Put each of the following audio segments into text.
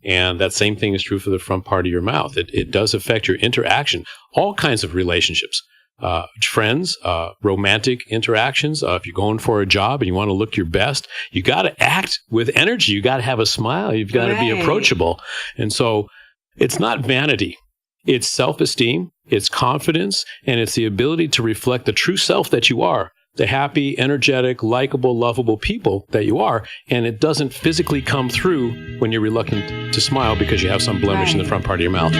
And that same thing is true for the front part of your mouth. It does affect your interaction, all kinds of relationships, friends, romantic interactions. If you're going for a job and you want to look your best, you got to act with energy. You got to have a smile. You've got to be approachable. And so it's not vanity. It's self-esteem, it's confidence, and it's the ability to reflect the true self that you are, the happy, energetic, likable, lovable people that you are. And it doesn't physically come through when you're reluctant to smile because you have some blemish in the front part of your mouth.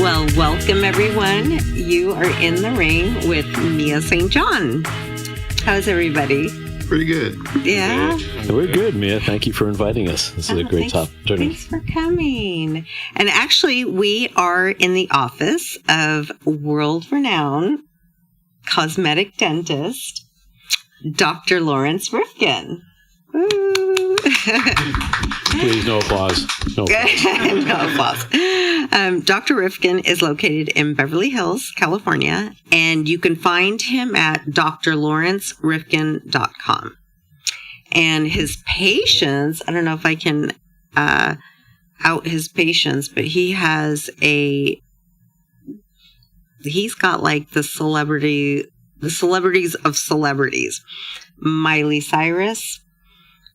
Well, welcome everyone. You are in the ring with Mia St. John. How's everybody? Pretty good. Yeah? We're good, Mia. Thank you for inviting us. This is a great topic. Thanks for coming. And actually, we are in the office of world-renowned cosmetic dentist, Dr. Laurence Rifkin. Woo. Please, no applause. No applause. No applause. Dr. Rifkin is located in Beverly Hills, California, and you can find him at drlawrencerifkin.com. And his patients, I don't know if I can out his patients, but he's got like the celebrities of celebrities. Miley Cyrus,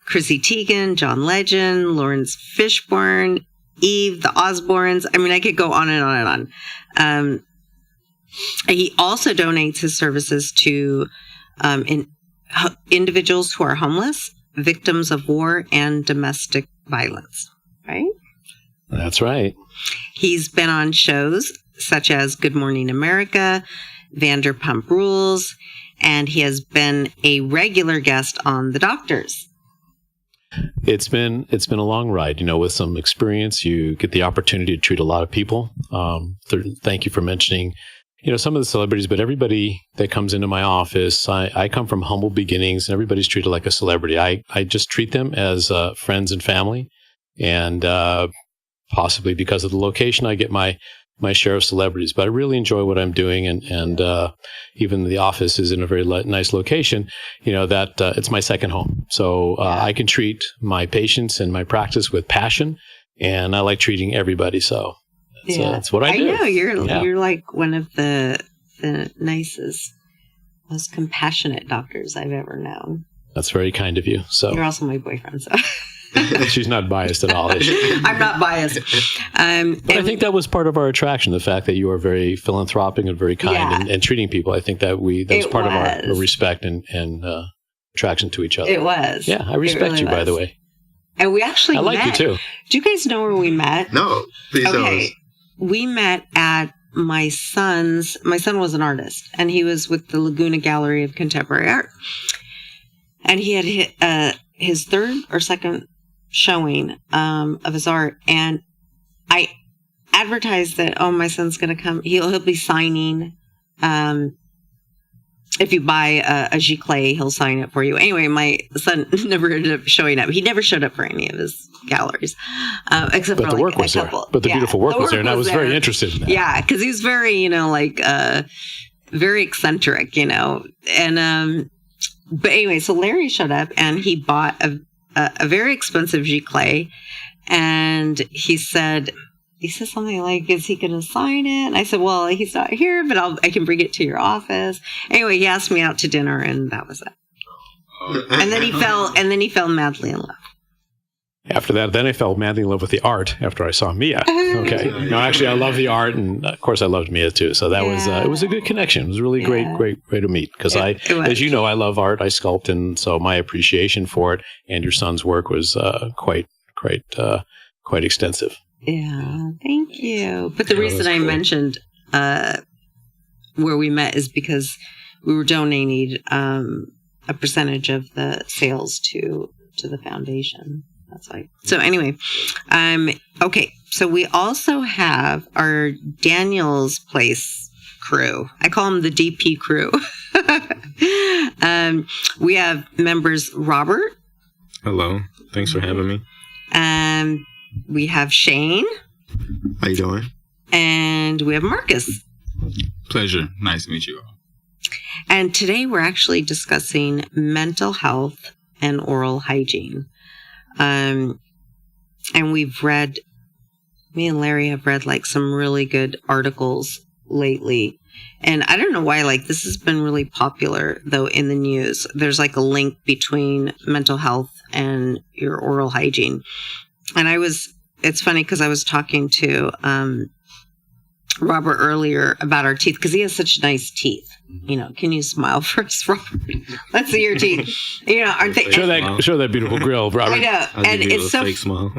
Chrissy Teigen, John Legend, Lawrence Fishburne, Eve, the Osbournes. I mean, I could go on and on and on. He also donates his services to individuals who are homeless, victims of war, and domestic violence. Right? That's right. He's been on shows such as Good Morning America, Vanderpump Rules, and he has been a regular guest on The Doctors. It's been a long ride. With some experience, you get the opportunity to treat a lot of people. Thank you for mentioning, some of the celebrities, but everybody that comes into my office, I come from humble beginnings, and everybody's treated like a celebrity. I just treat them as friends and family, and possibly because of the location, I get my share of celebrities. But I really enjoy what I'm doing, and even the office is in a very nice location. That it's my second home, so I can treat my patients and my practice with passion, and I like treating everybody. So that's what I do. I know you're like one of the nicest, most compassionate doctors I've ever known. That's very kind of you. So you're also my boyfriend, so. She's not biased at all, is she? I'm not biased. But I think that was part of our attraction, the fact that you are very philanthropic and very kind and treating people. I think that was part of our respect and attraction to each other. It was. Yeah, I respect you, by the way. And we actually met. I like you, too. Do you guys know where we met? No, please tell us. We met at my son was an artist, and he was with the Laguna Gallery of Contemporary Art. And he had hit his third or second showing of his art, and I advertised that my son's going to come. He'll be signing. If you buy a giclée, he'll sign it for you. Anyway, my son never ended up showing up. He never showed up for any of his galleries, except for the work was there. But the beautiful work was there, and I was very interested in that. Yeah, because he was very, very eccentric, and but anyway, so Larry showed up and he bought a very expensive giclée, and he said something like, "Is he going to sign it?" And I said, "Well, he's not here, but I can bring it to your office." Anyway, he asked me out to dinner, and that was it. And then he fell madly in love. After that, then I fell madly in love with the art after I saw Mia. Okay. No, actually, I love the art, and of course, I loved Mia too. So that was it was a good connection. It was really great to meet, because as you know, I love art. I sculpt, and so my appreciation for it and your son's work was quite extensive. Yeah, thank you. But the reason I mentioned where we met is because we were donating a percentage of the sales to the foundation. That's right. So anyway, okay. So we also have our Daniel's Place crew. I call them the DP crew. We have members Robert. Hello. Thanks for having me. We have Shane. How you doing? And we have Marcus. Pleasure. Nice to meet you all. And today we're actually discussing mental health and oral hygiene. And me and Larry have read like some really good articles lately. And I don't know why, like, this has been really popular though in the news. There's like a link between mental health and your oral hygiene. And it's funny because I was talking to Robert earlier about our teeth, because he has such nice teeth. You know, can you smile first, Robert? Let's see your teeth. You know, aren't they? Show that beautiful grill, Robert. I know, and it's so fake smile.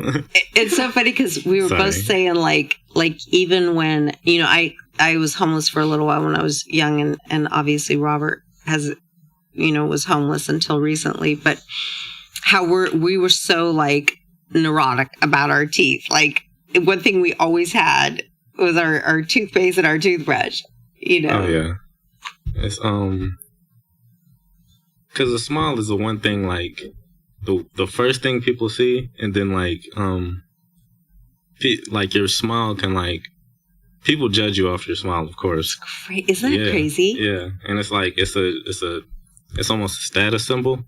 It's so funny because we were both saying like even when, you know, I was homeless for a little while when I was young, and obviously Robert was homeless until recently, but how we were so like neurotic about our teeth. Like, one thing we always had was our toothpaste and our toothbrush, you know. Oh yeah. It's because the smile is the one thing, like the first thing people see, and then like your smile can, like, people judge you off your smile, of course. Isn't that crazy? Yeah, and it's like it's almost a status symbol.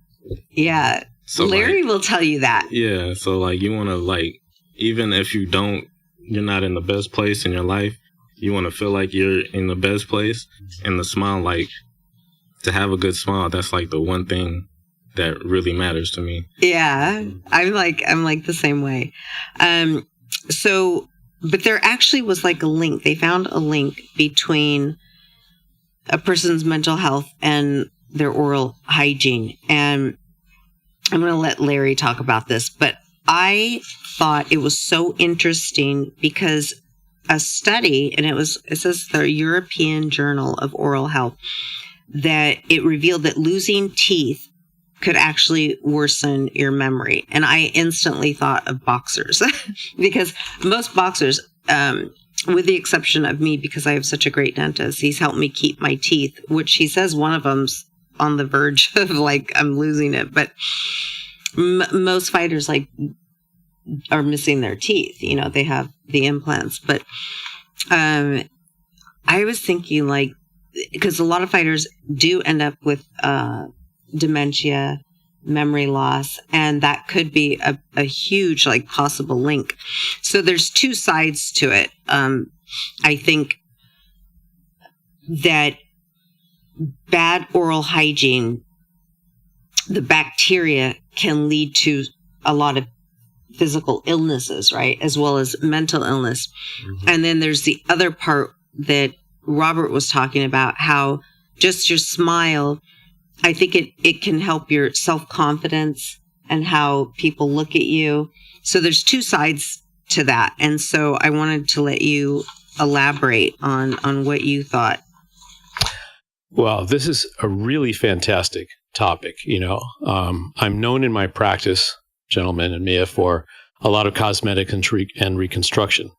Yeah, so Larry will tell you that. Yeah, so like you want to, like, even if you're not in the best place in your life, you want to feel like you're in the best place. And the smile, like, to have a good smile, that's like the one thing that really matters to me. Yeah, I'm like the same way. But there actually was like a link. They found a link between a person's mental health and their oral hygiene. And I'm going to let Larry talk about this, but I thought it was so interesting because a study, and it says the European Journal of Oral Health, that it revealed that losing teeth could actually worsen your memory. And I instantly thought of boxers because most boxers, with the exception of me, because I have such a great dentist, he's helped me keep my teeth, which he says one of them's on the verge of like, I'm losing it. But most fighters like are missing their teeth. You know, they have the implants. But I was thinking, like, because a lot of fighters do end up with dementia, memory loss, and that could be a huge, like, possible link. So there's two sides to it. I think that bad oral hygiene, the bacteria can lead to a lot of physical illnesses, right? As well as mental illness. Mm-hmm. And then there's the other part that Robert was talking about, how just your smile, I think it can help your self-confidence and how people look at you. So there's two sides to that. And so I wanted to let you elaborate on what you thought. Well, this is a really fantastic topic. You know, I'm known in my practice, gentlemen and Mia, for a lot of cosmetic and reconstruction.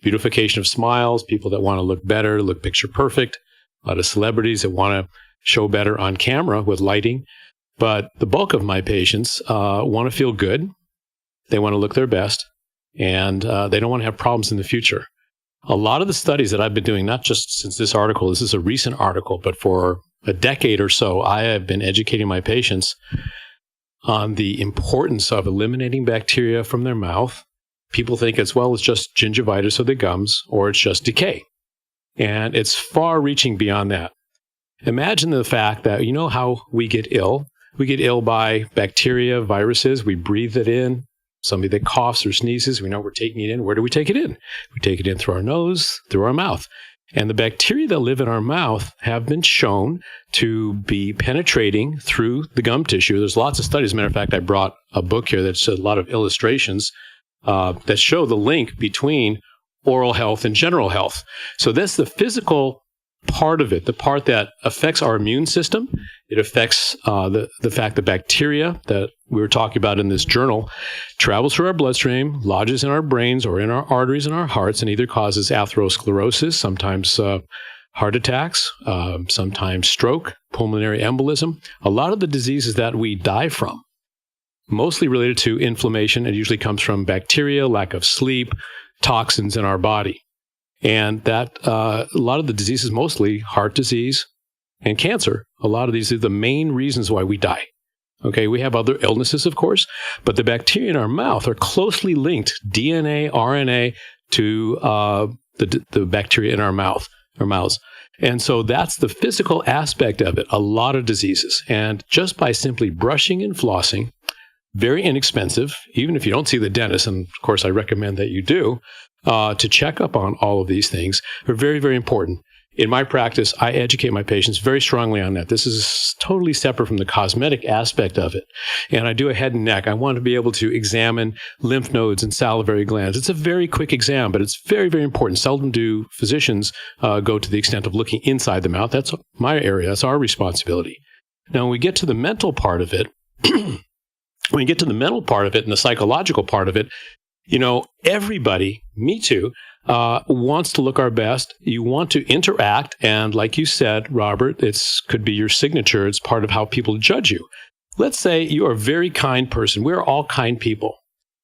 Beautification of smiles, people that want to look better, look picture perfect, a lot of celebrities that want to show better on camera with lighting. But the bulk of my patients want to feel good. They want to look their best, and they don't want to have problems in the future. A lot of the studies that I've been doing, not just since this is a recent article, but for a decade or so, I have been educating my patients on the importance of eliminating bacteria from their mouth. People think it's just gingivitis of the gums, or it's just decay. And it's far-reaching beyond that. Imagine the fact that, you know how we get ill? We get ill by bacteria, viruses. We breathe it in. Somebody that coughs or sneezes, we know we're taking it in. Where do we take it in? We take it in through our nose, through our mouth. And the bacteria that live in our mouth have been shown to be penetrating through the gum tissue. There's lots of studies. As a matter of fact, I brought a book here that's a lot of illustrations that show the link between oral health and general health. So that's the physical part of it, the part that affects our immune system. It affects the fact that bacteria that we were talking about in this journal travels through our bloodstream, lodges in our brains or in our arteries and our hearts, and either causes atherosclerosis, sometimes heart attacks, sometimes stroke, pulmonary embolism. A lot of the diseases that we die from, mostly related to inflammation, it usually comes from bacteria, lack of sleep, toxins in our body. And that a lot of the diseases, mostly heart disease and cancer, a lot of these are the main reasons why we die. Okay, we have other illnesses, of course, but the bacteria in our mouth are closely linked, DNA, RNA, to the bacteria in our mouths. And so that's the physical aspect of it, a lot of diseases. And just by simply brushing and flossing, very inexpensive, even if you don't see the dentist, and of course I recommend that you do, to check up on all of these things are very, very important. In my practice, I educate my patients very strongly on that. This is totally separate from the cosmetic aspect of it. And I do a head and neck. I want to be able to examine lymph nodes and salivary glands. It's a very quick exam, but it's very, very important. Seldom do physicians go to the extent of looking inside the mouth. That's my area. That's our responsibility. Now, when we get to the mental part of it, and the psychological part of it, everybody, me too, wants to look our best. You want to interact. And like you said, Robert, could be your signature. It's part of how people judge you. Let's say you are a very kind person. We're all kind people.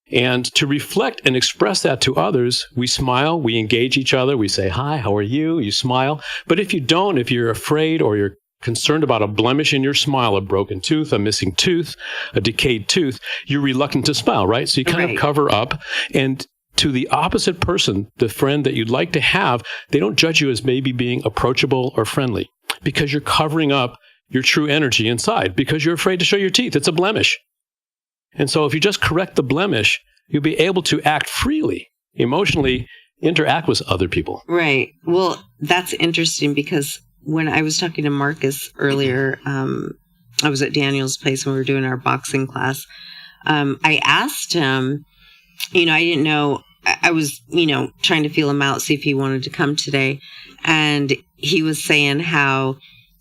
And to reflect and express that to others, we smile, we engage each other, we say, hi, how are you? You smile. But if you don't, if you're afraid or you're concerned about a blemish in your smile, a broken tooth, a missing tooth, a decayed tooth, you're reluctant to smile, right? So you kind of cover up. And to the opposite person, the friend that you'd like to have, they don't judge you as maybe being approachable or friendly because you're covering up your true energy inside because you're afraid to show your teeth. It's a blemish. And so if you just correct the blemish, you'll be able to act freely, emotionally interact with other people. Right. Well, that's interesting because when I was talking to Marcus earlier, I was at Daniel's place when we were doing our boxing class. I asked him, I didn't know, I was, trying to feel him out, see if he wanted to come today. And he was saying how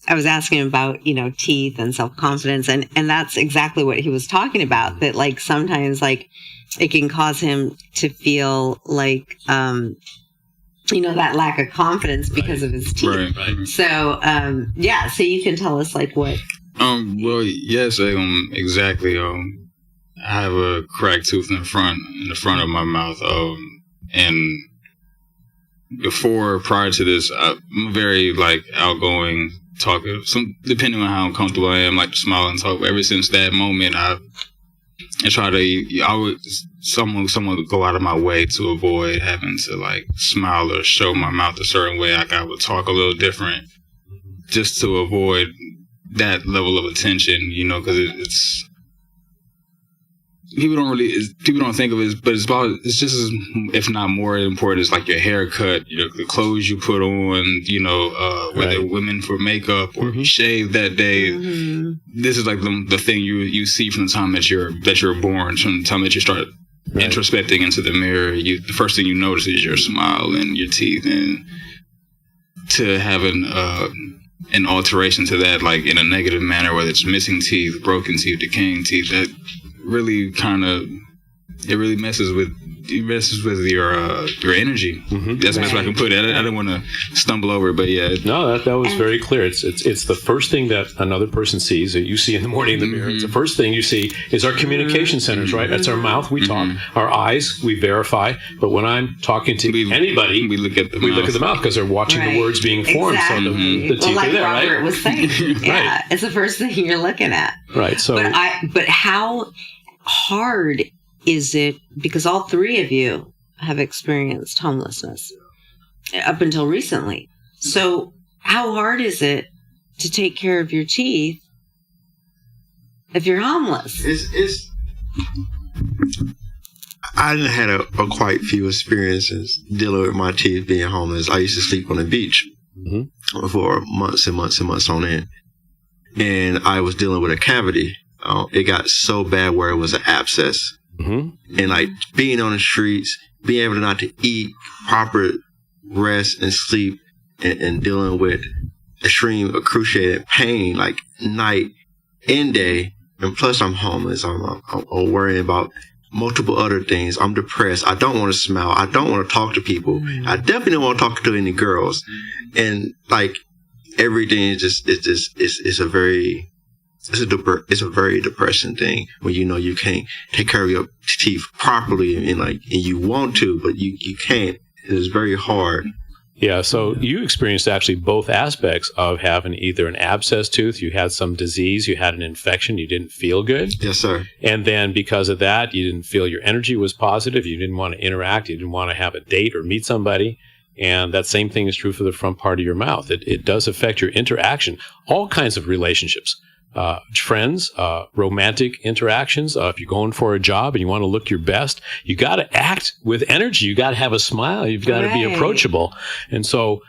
I was asking him about, teeth and self-confidence. And that's exactly what he was talking about, that like sometimes like it can cause him to feel like, that lack of confidence because of his teeth. Right. So, so you can tell us like what. Well, yes, exactly. I have a cracked tooth in the front of my mouth. And prior to this, I'm very like outgoing talker. Depending on how uncomfortable I am, like to smile and talk. But ever since that moment, I try to. Someone would go out of my way to avoid having to like smile or show my mouth a certain way. Like I would talk a little different, just to avoid that level of attention. Because it's. People don't think of it, but it's just as, if not more important, it's like your haircut, the clothes you put on, whether women for makeup or you shave that day. Mm-hmm. This is like the thing you see from the time that you're born, from the time that you start introspecting into the mirror. The first thing you notice is your smile and your teeth, and to have an alteration to that, like in a negative manner, whether it's missing teeth, broken teeth, decaying teeth, that really messes with your energy. Mm-hmm. That's the best way I can put it. I don't want to stumble over it, but yeah. No, that was very clear. It's the first thing that another person sees, that you see in the morning in the mirror. It's the first thing you see is our communication centers, right? That's our mouth, we talk. Our eyes, we verify. But when I'm talking to anybody, we look at the mouth because they're watching the words being formed. Exactly. So the teeth like are there, Robert right? was saying. Yeah, it's the first thing you're looking at. Right. So, but how hard is it, because all three of you have experienced homelessness up until recently. So how hard is it to take care of your teeth if you're homeless? I had a quite few experiences dealing with my teeth being homeless. I used to sleep on the beach for months and months and months on end. And I was dealing with a cavity. It got so bad where it was an abscess. Mm-hmm. And like being on the streets, being able to not to eat, proper rest and sleep, and dealing with extreme excruciating pain, like night and day. And plus I'm homeless. I'm worrying about multiple other things. I'm depressed. I don't want to smile. I don't want to talk to people. I definitely don't want to talk to any girls. And like everything is it's a very depressing thing when you can't take care of your teeth properly and you want to, but you can't. It's very hard Yeah, so you experienced actually both aspects of having either an abscess tooth, you had some disease, you had an infection, you didn't feel good. Yes, sir. And then because of that, you didn't feel your energy was positive, you didn't want to interact, you didn't want to have a date or meet somebody. And that same thing is true for the front part of your mouth. It does affect your interaction, all kinds of relationships. Friends, romantic interactions. If you're going for a job and you want to look your best, you got to act with energy. You got to have a smile. You've got to be approachable. And so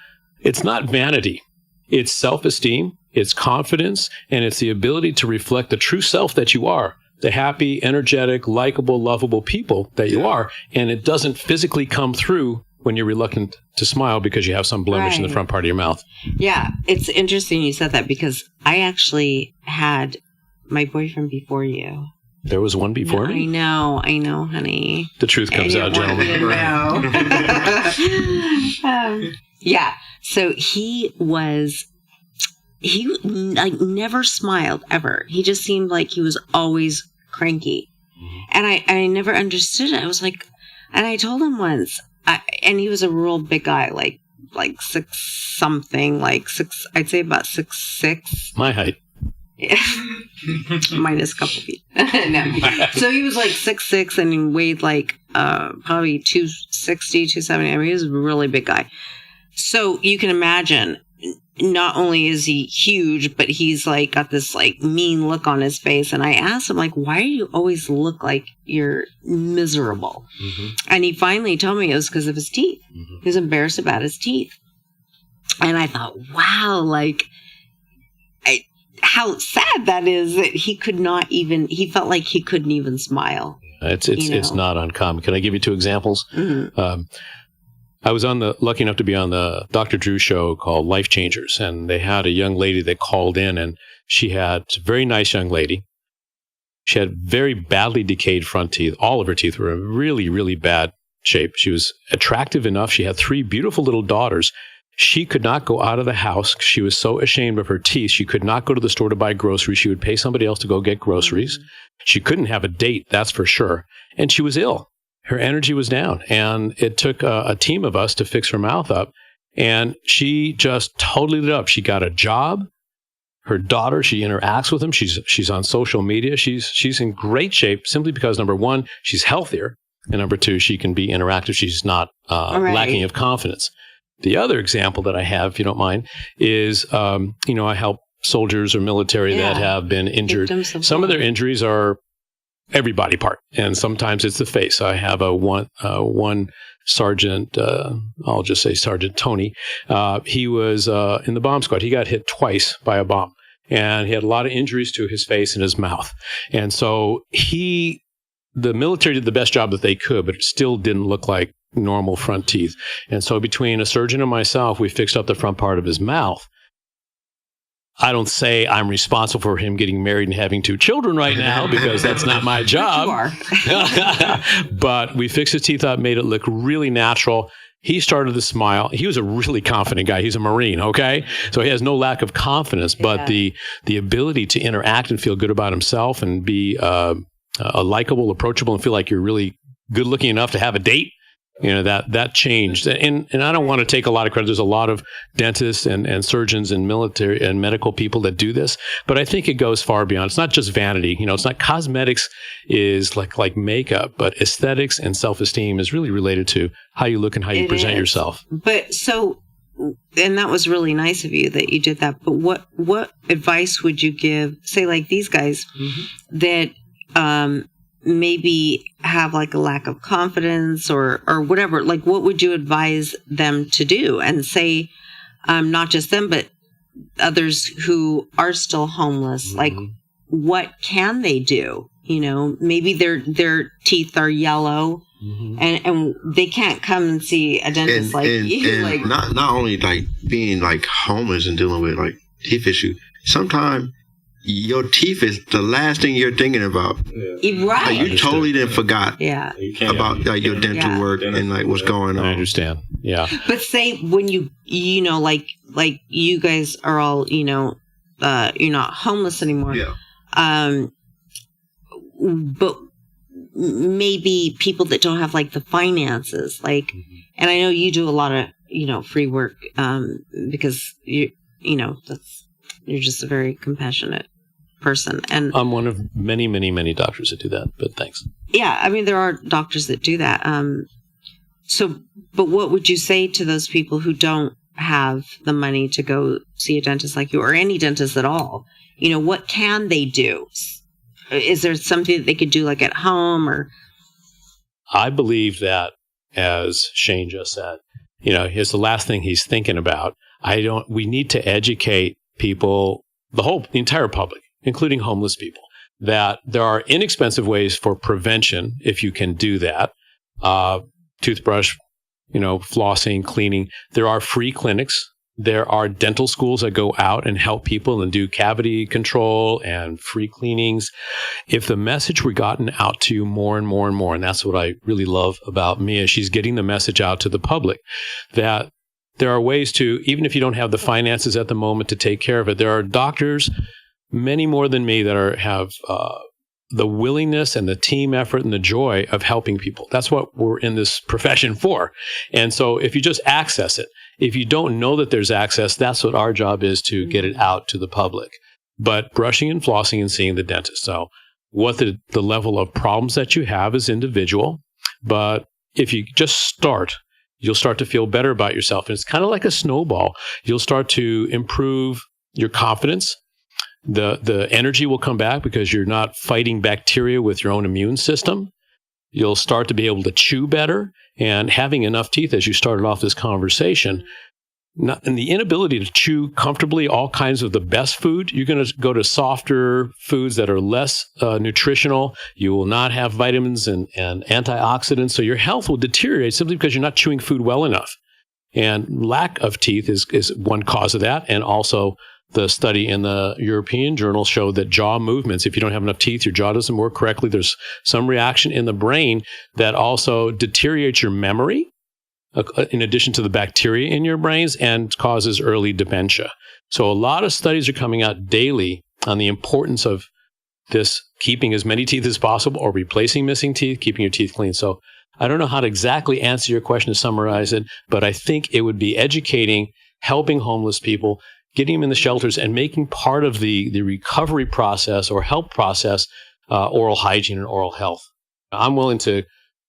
it's not vanity. It's self-esteem. It's confidence. And it's the ability to reflect the true self that you are, the happy, energetic, likable, lovable people that you are. And it doesn't physically come through when you're reluctant to smile because you have some blemish in the front part of your mouth. Yeah, it's interesting you said that because I actually had my boyfriend before you. There was one before me? I know, honey. The truth comes out, gentlemen. Yeah, so he like never smiled ever. He just seemed like he was always cranky. And I never understood it. I was like, and I told him once, and he was a real big guy, like 6 something, I'd say about 6'6". My height. Yeah. Minus a couple feet. No. So he was like 6'6" and he weighed like probably 260, 270. I mean, he was a really big guy. So you can imagine, not only is he huge, but he's like got this like mean look on his face. And I asked him, like, why do you always look like you're miserable? And he finally told me it was because of his teeth. He was embarrassed about his teeth. And I thought, wow, like, how sad that is that he felt like he couldn't even smile. It's not uncommon. Can I give you 2 examples? I was lucky enough to be on the Dr. Drew show called Life Changers, and they had a young lady that called in, and she had a very nice young lady. She had very badly decayed front teeth. All of her teeth were in really, really bad shape. She was attractive enough. She had 3 beautiful little daughters. She could not go out of the house. She was so ashamed of her teeth. She could not go to the store to buy groceries. She would pay somebody else to go get groceries. She couldn't have a date, that's for sure. And she was ill. Her energy was down, and it took a team of us to fix her mouth up, and she just totally lit up. She got a job. Her daughter, she interacts with them. She's on social media. She's in great shape simply because, number 1, she's healthier, and number 2, she can be interactive. She's not lacking of confidence. The other example that I have, if you don't mind, is I help soldiers or military that have been injured. Some of their injuries are every body part, and sometimes it's the face. I have one sergeant, I'll just say Sergeant Tony. He was in the bomb squad. He got hit twice by a bomb, and he had a lot of injuries to his face and his mouth. And so the military did the best job that they could, but it still didn't look like normal front teeth. And so between a surgeon and myself, we fixed up the front part of his mouth. I don't say I'm responsible for him getting married and having 2 children right now because that's not my job. You are. But we fixed his teeth up, made it look really natural. He started to smile. He was a really confident guy. He's a Marine, okay? So he has no lack of confidence, but the ability to interact and feel good about himself and be a likable, approachable, and feel like you're really good looking enough to have a date, that changed. And I don't want to take a lot of credit. There's a lot of dentists and surgeons and military and medical people that do this, but I think it goes far beyond. It's not just vanity. It's not cosmetics is like makeup, but aesthetics and self-esteem is really related to how you look and how you present yourself. But so, and that was really nice of you that you did that. But what advice would you give, say like these guys that, maybe have like a lack of confidence or whatever, like what would you advise them to do? And say, not just them, but others who are still homeless, like what can they do? Maybe their teeth are yellow and they can't come and see a dentist and not only like being like homeless and dealing with like teeth issue, sometimes your teeth is the last thing you're thinking about. Yeah. Right. Like, you totally didn't forgot about like your dental work and like what's going on. I understand. Yeah. But say when you like you guys are all, you're not homeless anymore. Yeah. But maybe people that don't have like the finances, like, and I know you do a lot of free work, because you're just a very compassionate person. And I'm one of many, many, many doctors that do that, but thanks. Yeah, I mean, there are doctors that do that. But what would you say to those people who don't have the money to go see a dentist like you, or any dentist at all? What can they do? Is there something that they could do like at home? Or I believe that, as Shane just said, here's the last thing he's thinking about. We need to educate people, the entire public, including homeless people, that there are inexpensive ways for prevention if you can do that. Toothbrush, flossing, cleaning. There are free clinics. There are dental schools that go out and help people and do cavity control and free cleanings. If the message were gotten out to you more and more and more, and that's what I really love about Mia, she's getting the message out to the public that there are ways to, even if you don't have the finances at the moment to take care of it, there are doctors, many more than me, that have the willingness and the team effort and the joy of helping people. That's what we're in this profession for. And so if you just access it, if you don't know that there's access, that's what our job is, to get it out to the public. But brushing and flossing and seeing the dentist. So what the level of problems that you have is individual. But if you just start, you'll start to feel better about yourself. And it's kind of like a snowball. You'll start to improve your confidence. The energy will come back because you're not fighting bacteria with your own immune system. You'll start to be able to chew better, and having enough teeth, as you started off this conversation, and the inability to chew comfortably all kinds of the best food, you're going to go to softer foods that are less nutritional. You will not have vitamins and antioxidants. So your health will deteriorate simply because you're not chewing food well enough. And lack of teeth is one cause of that. And also, the study in the European journal showed that jaw movements, if you don't have enough teeth, your jaw doesn't work correctly. There's some reaction in the brain that also deteriorates your memory, in addition to the bacteria in your brains, and causes early dementia. So a lot of studies are coming out daily on the importance of this, keeping as many teeth as possible or replacing missing teeth, keeping your teeth clean. So I don't know how to exactly answer your question to summarize it, but I think it would be educating, helping homeless people, getting them in the shelters, and making part of the recovery process or help process oral hygiene and oral health. I'm willing to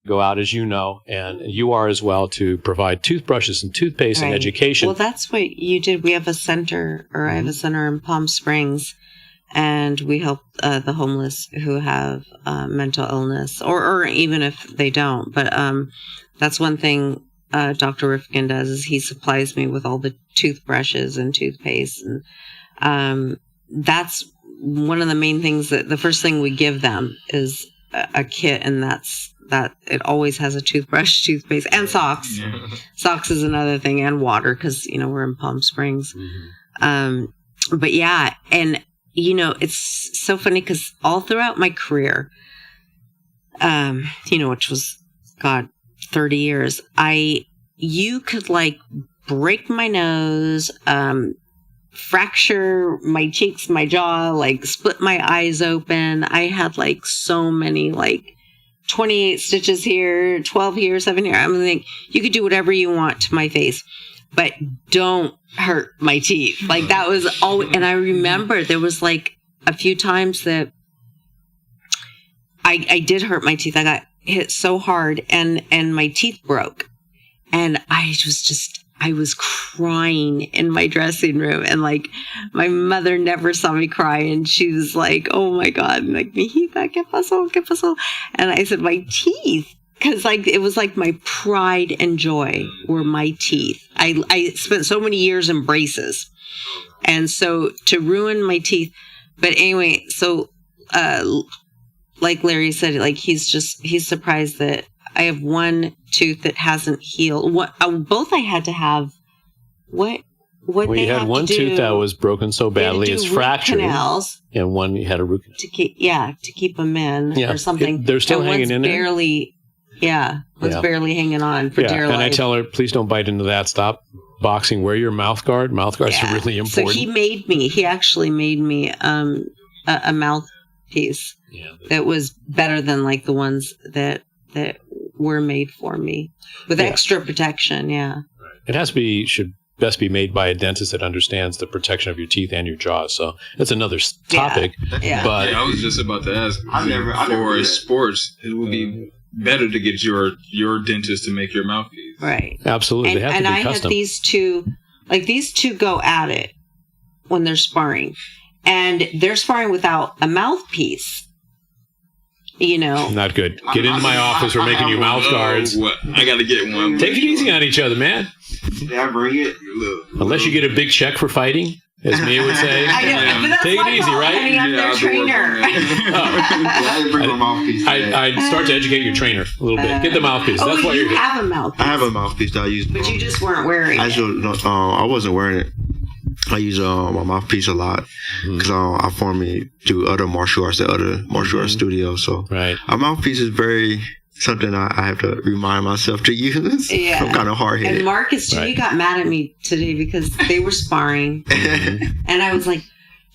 go out, as you know, and you are as well, to provide toothbrushes and toothpaste and education. Well, that's what you did. We have a center, or I have a center in Palm Springs, and we help the homeless who have mental illness, or even if they don't. But that's one thing Dr. Rifkin does, is he supplies me with all the toothbrushes and toothpaste. And that's one of the main things, that the first thing we give them is a kit, and that it always has a toothbrush, toothpaste, and socks. Yeah. Socks is another thing, and water, because, we're in Palm Springs. Mm-hmm. But yeah, and, it's so funny because all throughout my career, which was, 30 years, you could break my nose, fracture my cheeks, my jaw, split my eyes open. I had so many 28 stitches here, 12 here, 7 here. I'm like, you could do whatever you want to my face, but don't hurt my teeth. That was all. And I remember there was a few times that I did hurt my teeth. I got hit so hard, and my teeth broke, and I was crying in my dressing room, and my mother never saw me cry, and she was like, oh my God, and mijita, ¿qué pasó? And I said, my teeth, because it was my pride and joy were my teeth. I spent so many years in braces, and so to ruin my teeth. But anyway, so like Larry said, he's surprised that I have one tooth that hasn't healed. Both I had to have. What they you had one tooth that was broken so badly it's fractured, canals, and one you had a root canal to keep them in, or something. They're still hanging in barely, there. One's barely hanging on for dear life. And I tell her, please don't bite into that. Stop boxing. Wear your mouth guard. Mouth guards are really important. So he actually made me a mouthpiece that was better than the ones that were made for me, with extra protection. Yeah. It should best be made by a dentist that understands the protection of your teeth and your jaws. So that's another topic. Yeah. But I was just about to ask. I never for did that. sports, it would be better to get your dentist to make your mouthpiece. Right. absolutely, they have And to be I custom. had these two go at it when they're sparring, and they're sparring without a mouthpiece. You know, Not good. Get into my office. We're making you mouth guards. What? I got to get one. Take it easy on each other, man. Did I bring it? Unless you get a big check for fighting, as Mia would say. I know, but that's Take it my easy, fault, right? honey, I'm Yeah, their I'll do work on trainer. I didn't bring my mouthpiece today. I'd start to educate your trainer a little bit. Get the mouthpiece. That's why you you're here. have a mouthpiece. I have a mouthpiece that I use. But you just weren't wearing it. I wasn't wearing it. I use my mouthpiece a lot because I formerly do other martial arts at other martial arts studios. So Right. a mouthpiece is very something I have to remind myself to use. Yeah. I'm kind of hard And headed. Marcus, too, he got mad at me today because they were sparring. And I was like,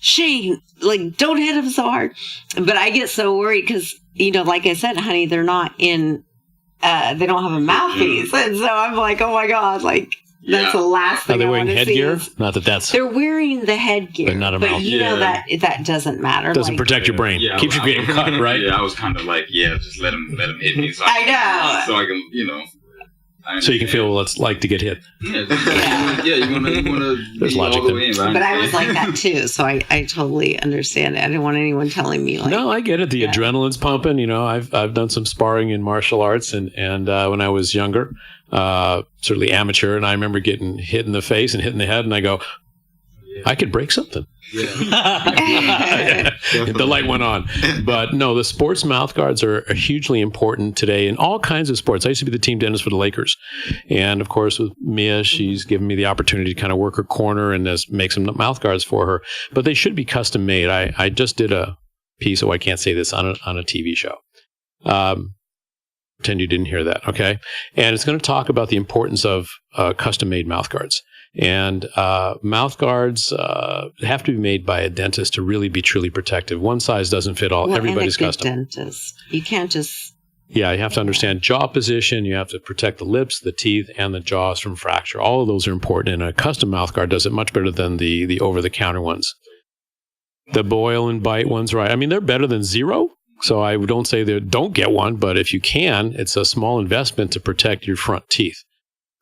Shane, like, don't hit him so hard. But I get so worried because, you know, like I said, honey, they're not in, they don't have a mouthpiece. And so I'm like, oh my God, like, that's the last Are thing they I wearing want to see. headgear? is- Not that that's They're wearing the headgear. But not a but mouth. you know Yeah. that doesn't matter. doesn't like, protect your brain. Yeah, Keeps you getting cut, right? Yeah, I was kind of like, just let him hit me. So I know. So I can, you know. So you can feel what it's like to get hit. Yeah, you want to. There's logic there. But I was like that too, so I totally understand it. I didn't want anyone telling me like, No, I get it. The Yeah. adrenaline's pumping. You know, I've done some sparring in martial arts, and when I was younger, certainly amateur, and I remember getting hit in the face and hit in the head, and I go, I could break something. Yeah. The light went on. But no, the sports mouth guards are hugely important today in all kinds of sports. I used to be the team dentist for the Lakers. And of course, with Mia, she's given me the opportunity to kind of work her corner and make some mouth guards for her. But they should be custom made. I just did a piece, I can't say this, on a TV show. Pretend you didn't hear that, okay? And it's going to talk about the importance of custom made mouth guards. And mouth guards have to be made by a dentist to really be truly protective. One size doesn't fit all. well, Everybody's and a good custom. dentist. You can't just. Yeah, you have to understand jaw position. You have to protect the lips, the teeth, and the jaws from fracture. All of those are important. And a custom mouth guard does it much better than the over-the-counter ones. The boil and bite ones, right? I mean, they're better than zero. So I don't say that don't get one, but if you can, it's a small investment to protect your front teeth.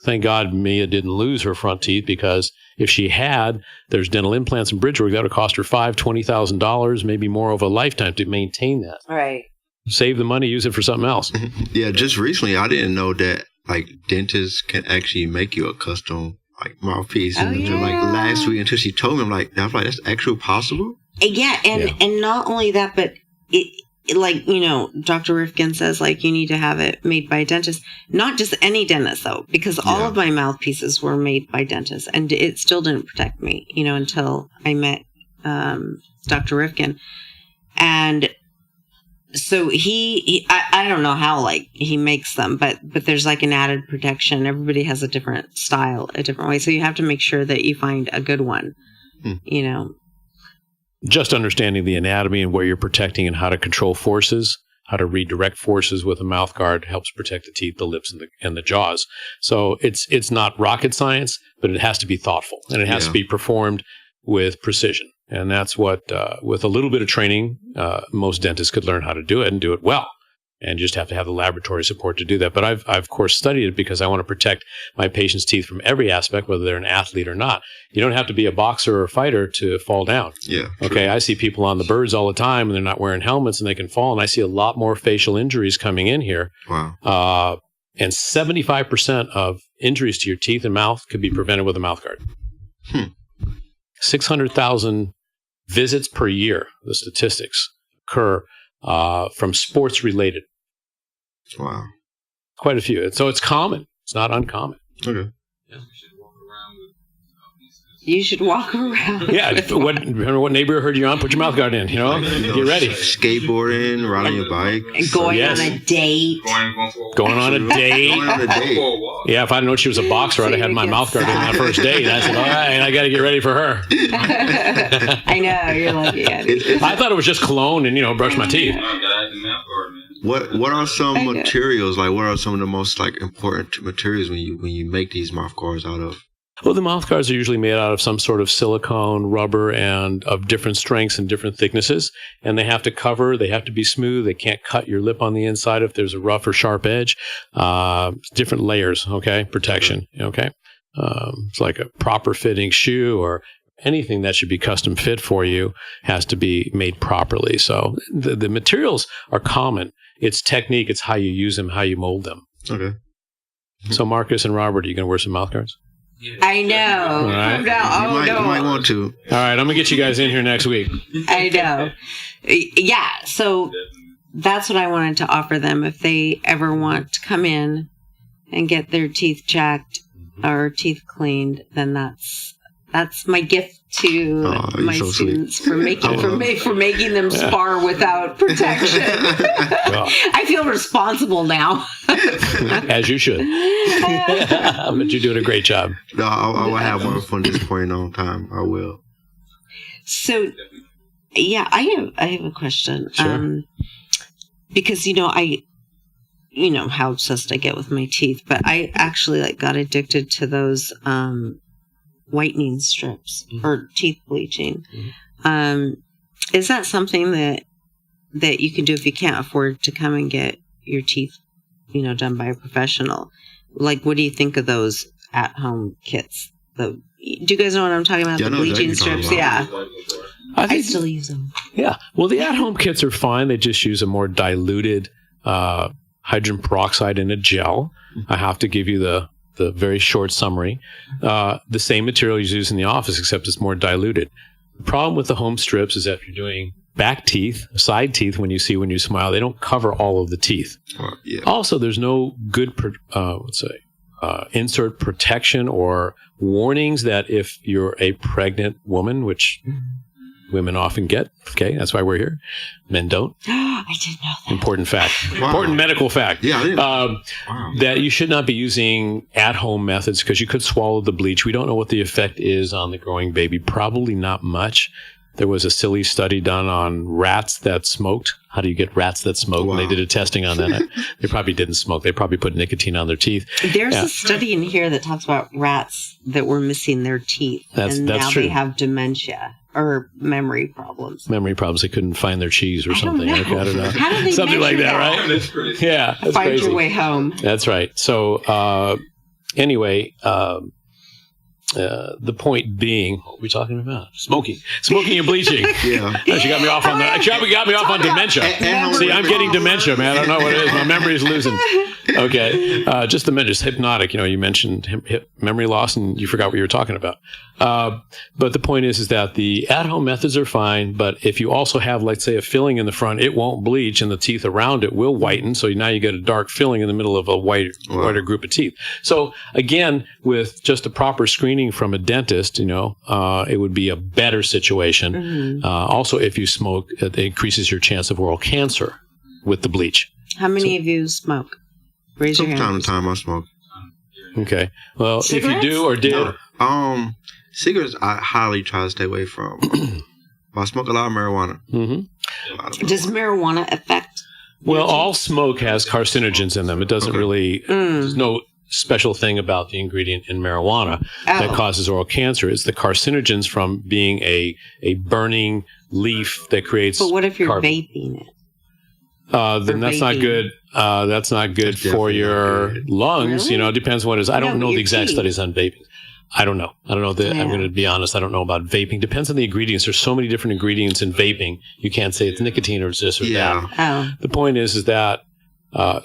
Thank God Mia didn't lose her front teeth, because if she had, there's dental implants and bridge work that would cost her $20,000, maybe more over a lifetime to maintain that. Right. Save the money, use it for something else. Yeah, just recently I didn't know that like dentists can actually make you a custom like mouthpiece. Oh, Until like yeah. last week, until she told me, I was like, that's actually possible. Yeah, and not only that, but it like, you know, Dr. Rifkin says, like, you need to have it made by a dentist. Not just any dentist, though, because all of my mouthpieces were made by dentists, and it still didn't protect me, you know, until I met Dr. Rifkin. And so I don't know how, like, he makes them, but there's, like, an added protection. Everybody has a different style, a different way. So you have to make sure that you find a good one, you know. Just understanding the anatomy and where you're protecting and how to control forces, how to redirect forces with a mouth guard helps protect the teeth, the lips, and the jaws. So it's not rocket science, but it has to be thoughtful, and it has to be performed with precision. And that's what, with a little bit of training, most dentists could learn how to do it and do it well. And you just have to have the laboratory support to do that. But I've of course studied it because I want to protect my patient's teeth from every aspect, whether they're an athlete or not. You don't have to be a boxer or a fighter to fall down. Yeah. Okay, I see people on the birds all the time and they're not wearing helmets and they can fall. And I see a lot more facial injuries coming in here. Wow. And 75% of injuries to your teeth and mouth could be prevented with a mouth guard. 600,000 visits per year, the statistics occur from sports related. Wow. Quite a few. So it's common. It's not uncommon. Okay. You should walk around. Yeah. Remember what neighborhood heard you on? Put your mouth guard in. You know, get ready. Skateboarding, riding your bike. And going on a date. Going on a date. Going on a date. Yeah, if I'd known she was a boxer, I'd have had my mouth guard in that first date. I said, all right, I got to get ready for her. I know. You're like, yeah. I thought it was just cologne and, brush my teeth. What are some materials, like what are some of the most like important materials when you make these mouth guards out of? Well, the mouth guards are usually made out of some sort of silicone, rubber, and of different strengths and different thicknesses. And they have to cover, they have to be smooth. They can't cut your lip on the inside if there's a rough or sharp edge. Different layers, okay? Protection, okay? It's like a proper fitting shoe or anything that should be custom fit for you has to be made properly. So the materials are common. It's technique. It's how you use them, how you mold them. Okay. So Marcus and Robert, are you going to wear some mouth guards? I know. All right. You might want to. All right, I'm going to get you guys in here next week. I know. Yeah, so that's what I wanted to offer them. If they ever want to come in and get their teeth checked or teeth cleaned, then that's my gift to my students for making them spar without protection. I feel responsible now. As you should. But you're doing a great job. No, I will have one from this point on time. I will. So, yeah, I have a question. Sure. Because I how obsessed I get with my teeth, but I actually got addicted to those whitening strips or teeth bleaching. Is that something that you can do if you can't afford to come and get your teeth done by a professional? What do you think of those at-home kits? Do you guys know what I'm talking about? Yeah, the bleaching strips? Yeah. I still use them. Yeah. Well, the at-home kits are fine. They just use a more diluted hydrogen peroxide in a gel. I have to give you the very short summary. The same material you use in the office, except it's more diluted. The problem with the home strips is that if you're doing back teeth, side teeth, when you smile, they don't cover all of the teeth. Yeah. Also, there's no good, insert protection or warnings that if you're a pregnant woman, which women often get, okay, that's why we're here. Men don't. I didn't know that. Important fact. Wow. Important medical fact. Yeah. That you should not be using at-home methods because you could swallow the bleach. We don't know what the effect is on the growing baby. Probably not much. There was a silly study done on rats that smoked. How do you get rats that smoke? Wow. And they did a testing on that. They probably didn't smoke. They probably put nicotine on their teeth. There's a study in here that talks about rats that were missing their teeth. That's now true. They have dementia or memory problems. They couldn't find their cheese or something. I don't know. How do they something like that, right? That's crazy. Yeah. That's Find crazy. Your way home. That's right. So anyway, the point being, what are we talking about? Smoking and bleaching. Yeah. She got me off on dementia. See, I'm getting dementia, man. I don't know what it is. My memory is losing. Okay. Just dementia, just hypnotic. You mentioned memory loss and you forgot what you were talking about. But the point is that the at-home methods are fine, but if you also have, let's say, a filling in the front, it won't bleach and the teeth around it will whiten. So now you get a dark filling in the middle of a whiter group of teeth. So again, with just a proper screening from a dentist, it would be a better situation. Mm-hmm. Also, if you smoke, it increases your chance of oral cancer with the bleach. How many of you smoke? Raise your hand. From time to time, I smoke. Okay. Well, cigarettes? If you do or did. No. Cigarettes, I highly try to stay away from. I smoke a lot of marijuana. Mm-hmm. Does marijuana affect? Well, all smoke has carcinogens in them. It doesn't really. There's no special thing about the ingredient in marijuana that causes oral cancer. It's the carcinogens from being a burning leaf that creates. But what if you're vaping it? Then that's not good. That's not good for your lungs. Really? It depends what it is. I don't know the exact studies on vaping. I don't know. I'm going to be honest. I don't know about vaping. Depends on the ingredients. There's so many different ingredients in vaping. You can't say it's nicotine or it's this or that. Oh. The point is that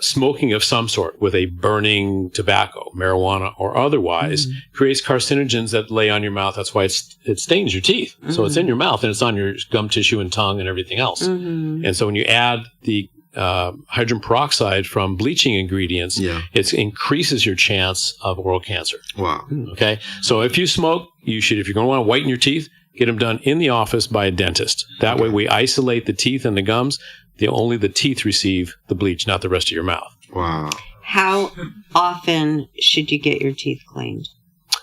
smoking of some sort with a burning tobacco, marijuana or otherwise, creates carcinogens that lay on your mouth. That's why it stains your teeth. Mm-hmm. So it's in your mouth and it's on your gum tissue and tongue and everything else. Mm-hmm. And so when you add the hydrogen peroxide from bleaching ingredients, it increases your chance of oral cancer. Wow. Okay. So if you smoke, if you're going to want to whiten your teeth, get them done in the office by a dentist. That way we isolate the teeth and the gums. Only the teeth receive the bleach, not the rest of your mouth. Wow. How often should you get your teeth cleaned?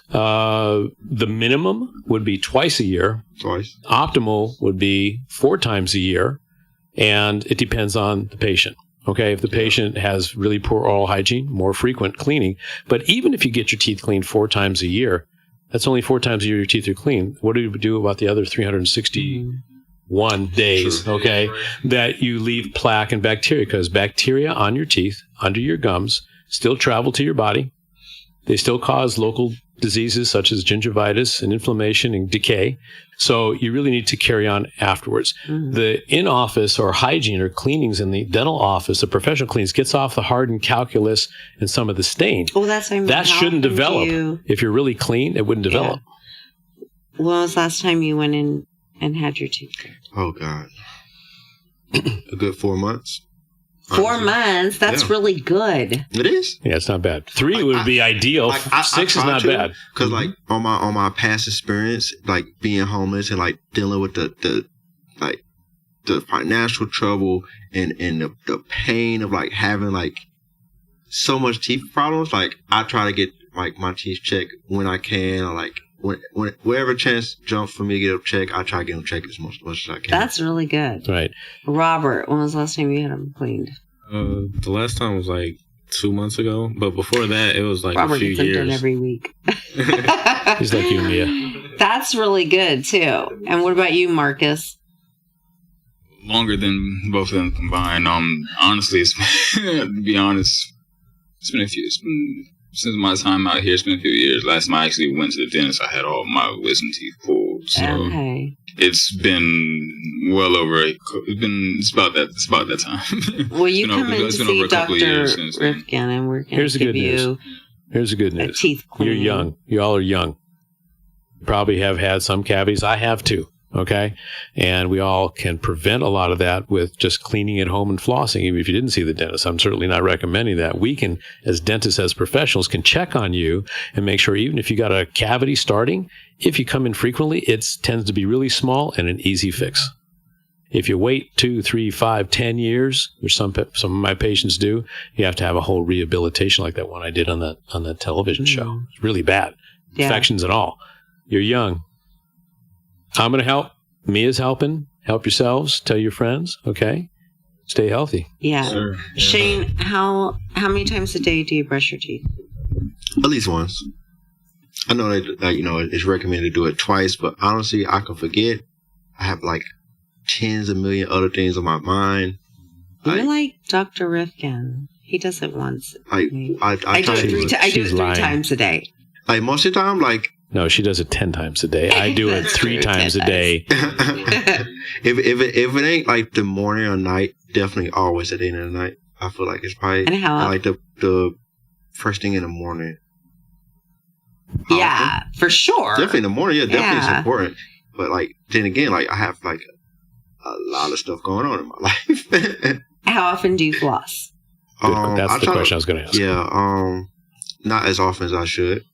The minimum would be twice a year. Optimal would be 4 times a year. And it depends on the patient. Okay, if the patient has really poor oral hygiene, more frequent cleaning. But even if you get your teeth cleaned 4 times a year, that's only 4 times a year your teeth are clean. What do you do about the other 361 days, okay, that you leave plaque and bacteria? Because bacteria on your teeth, under your gums, still travel to your body. They still cause local diseases such as gingivitis and inflammation and decay. So you really need to carry on afterwards. The in-office or hygiene or cleanings in the dental office, the professional cleanings, gets off the hardened calculus and some of the stain. Well, that's what I mean. That shouldn't develop. If you're really clean, it wouldn't develop. When was the last time you went in and had your teeth cleaned? Oh, God. A good 4 months. 4 months? That's really good. It is? Yeah, it's not bad. 3 would be ideal. 6 is not bad. Because, like, on my past experience, like, being homeless and, like, dealing with the financial trouble and the pain of, like, having, like, so much teeth problems, like, I try to get, like, my teeth checked when I can, or, like, wherever chance jumps for me to get them checked, I try to get them checked as much as I can. That's really good. Right. Robert, when was the last time you had them cleaned? The last time was like 2 months ago, but before that, it was like Robert a few gets them done years. every week. He's like you, Mia. That's really good, too. And what about you, Marcus? Longer than both of them combined. Honestly, to be honest, it's been since my time out here, it's been a few years. Last time I actually went to the dentist, I had all my wisdom teeth pulled. So it's been well over. It's about that time. Well, you come in to see Dr. Rifkin, and we're going to give you. Here's the good news. A teeth cleaning. You're young. You all are young. You probably have had some cavities. I have too. Okay. And we all can prevent a lot of that with just cleaning at home and flossing. Even if you didn't see the dentist, I'm certainly not recommending that. We can, as dentists, as professionals, can check on you and make sure even if you got a cavity starting, if you come in frequently, it tends to be really small and an easy fix. If you wait 2, 3, 5, 10 years, which some of my patients do, you have to have a whole rehabilitation like that one I did on that television show. It's really bad. Yeah. Infections and all. You're young. I'm going to help. Mia's helping. Help yourselves. Tell your friends. Okay. Stay healthy. Yeah. Sure. Shane, how many times a day do you brush your teeth? At least once. I know that it's recommended to do it twice, but honestly, I can forget. I have like tens of million other things on my mind. You're like Dr. Rifkin. He does it once. I do it 3 times a day. Like most of the time, like. No, she does it 10 times a day. I do it 3 times a day. If it ain't like the morning or night, definitely always at the end of the night. I feel like it's probably like the first thing in the morning. Yeah, for sure. Definitely in the morning. Yeah, definitely it's important. But like then again, like I have like a lot of stuff going on in my life. How often do you floss? That's the question I was going to ask. Yeah, not as often as I should.